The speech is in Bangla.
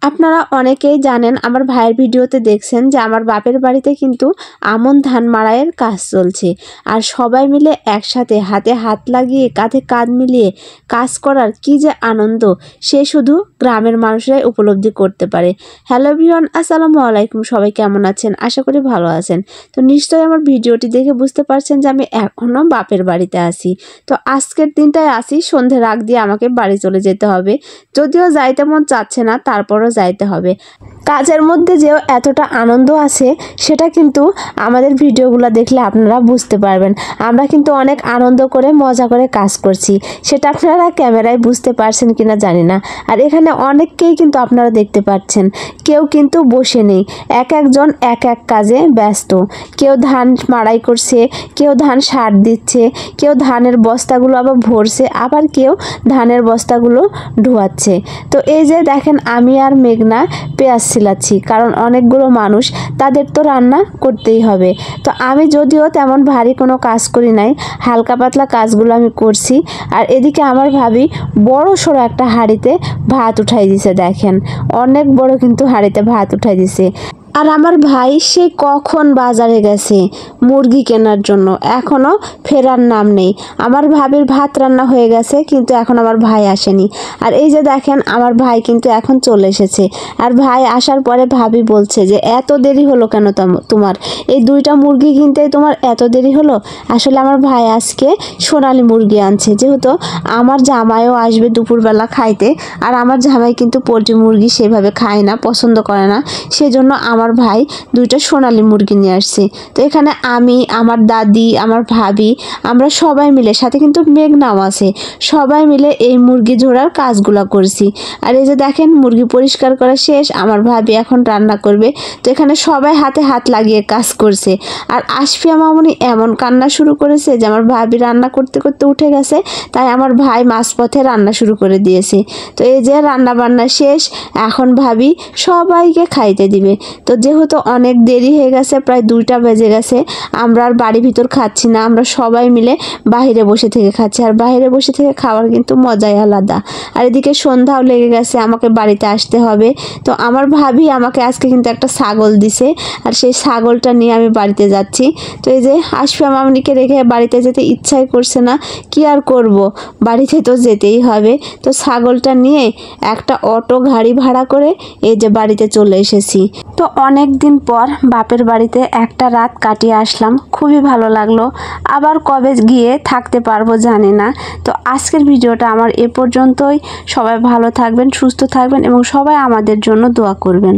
আপনারা অনেকেই জানেন, আমার ভাইয়ের ভিডিওতে দেখছেন যে আমার বাপের বাড়িতে কিন্তু আমন ধান মাড়াইয়ের কাজ চলছে। আর সবাই মিলে একসাথে হাতে হাত লাগিয়ে কাঁধে কাঁধ মিলিয়ে কাজ করার কি যে আনন্দ, সে শুধু গ্রামের মানুষরাই উপলব্ধি করতে পারে। হ্যালো এভরিওয়ান, আসসালামু আলাইকুম। সবাই কেমন আছেন? আশা করি ভালো আছেন। তো নিশ্চয়ই আমার ভিডিওটি দেখে বুঝতে পারছেন যে আমি এখনও বাপের বাড়িতে আছি। তো আজকের দিনটায় আসি, সন্ধ্যের আগ দিয়ে আমাকে বাড়ি চলে যেতে হবে। যদিও যাইতে মন চাচ্ছে না, তারপরও যাইতে হবে। কাজের মধ্যে যে এতটা আনন্দ আছে সেটা কিন্তু আমাদের ভিডিওগুলো দেখলে আপনারা বুঝতে পারবেন। আমরা কিন্তু অনেক আনন্দ করে মজা করে কাজ করছি, সেটা আপনারা ক্যামেরায় বুঝতে পারছেন কিনা জানি না। আর এখানে অনেককেই কিন্তু আপনারা দেখতে পাচ্ছেন, কেউ কিন্তু বসে নেই, একজন এক এক কাজে ব্যস্ত। কেউ ধান মাড়াই করছে, কেউ ধান সার দিচ্ছে, কেউ ধানের বস্তাগুলো আবার ভরছে, আবার কেউ ধানের বস্তাগুলো ধোয়াচ্ছে। তো এই যে দেখেন, আমি আর মেঘনা পেঁয়াজ ছিলাচ্ছি, কারণ অনেকগুলো মানুষ, তাদের তো রান্না করতেই হবে। তো আমি যদিও তেমন ভারী কোনো কাজ করি নাই, হালকা পাতলা কাজগুলো আমি করছি। আর এদিকে আমার ভাবি বড় সড়ো একটা হাঁড়িতে ভাত উঠাই দিছে। দেখেন, অনেক বড় কিন্তু হাঁড়িতে ভাত উঠাই দিছে। আর আমার ভাই সে কখন বাজারে গেছে মুরগি কেনার জন্য, এখনও ফেরার নাম নেই। আমার ভাবির ভাত রান্না হয়ে গেছে, কিন্তু এখন আমার ভাই আসেনি। আর এই যে দেখেন, আমার ভাই কিন্তু এখন চলে এসেছে। আর ভাই আসার পরে ভাবি বলছে যে এত দেরি হলো কেন তোমার, এই 2টা মুরগি কিনতেই তোমার এত দেরি হলো? আসলে আমার ভাই আজকে সোনালী মুরগি আনছে, যেহেতু আমার জামাইও আসবে দুপুরবেলা খাইতে। আর আমার জামাই কিন্তু পোলট্রি মুরগি সেভাবে খায় না, পছন্দ করে না, সেজন্য আমার ভাই 2টা সোনালী মুরগি নিয়ে আসছে। তো এখানে আমি, আমার দাদি, আমার ভাবি, আমরা সবাই মিলে, সাথে কিন্তু মেঘনাও আছে, সবাই মিলে এই মুরগি ঝোড়ার কাজগুলো করছি। আর এই যে দেখেন, মুরগি পরিষ্কার করা শেষ, আমার ভাবি এখন রান্না করবে। তো এখানে সবাই হাতে হাত লাগিয়ে কাজ করছে। আর আশফিয়া মামুনি এমন কান্না শুরু করেছে যে আমার ভাবি রান্না করতে করতে উঠে গেছে, তাই আমার ভাই মাঝপথে রান্না শুরু করে দিয়েছে। তো এই যে রান্না বান্না শেষ, এখন ভাবি সবাইকে খাইতে দিবে। তো যেহেতু অনেক দেরি হয়ে গেছে, প্রায় 2টা বেজে গেছে, আমরা আর বাড়ির ভিতর খাচ্ছি না, আমরা সবাই মিলে বাইরে বসে থেকে খাচ্ছি। আর বাইরে বসে থেকে খাওয়ার কিন্তু মজাই আলাদা। আর এদিকে সন্ধ্যাও লেগে গেছে, আমাকে বাড়িতে আসতে হবে। তো আমার ভাবি আমাকে আজকে কিন্তু একটা ছাগল দিছে, আর সেই ছাগলটা নিয়ে আমি বাড়িতে যাচ্ছি। তো এই যে আশফিয়া মামনিকে রেখে বাড়িতে যেতে ইচ্ছাই করছে না, কি আর করব, বাড়িতে তো যেতেই হবে। তো ছাগলটা নিয়ে একটা অটো গাড়ি ভাড়া করে এই যে বাড়িতে চলে এসেছি। তো অনেক দিন পর বাপের বাড়িতে একটা রাত কাটিয়ে আসলাম, খুবই ভালো লাগলো। আবার কবে গিয়ে থাকতে পারবো জানি না। তো আজকের ভিডিওটা আমার এ পর্যন্তই। সবাই ভালো থাকবেন, সুস্থ থাকবেন এবং সবাই আমাদের জন্য দোয়া করবেন।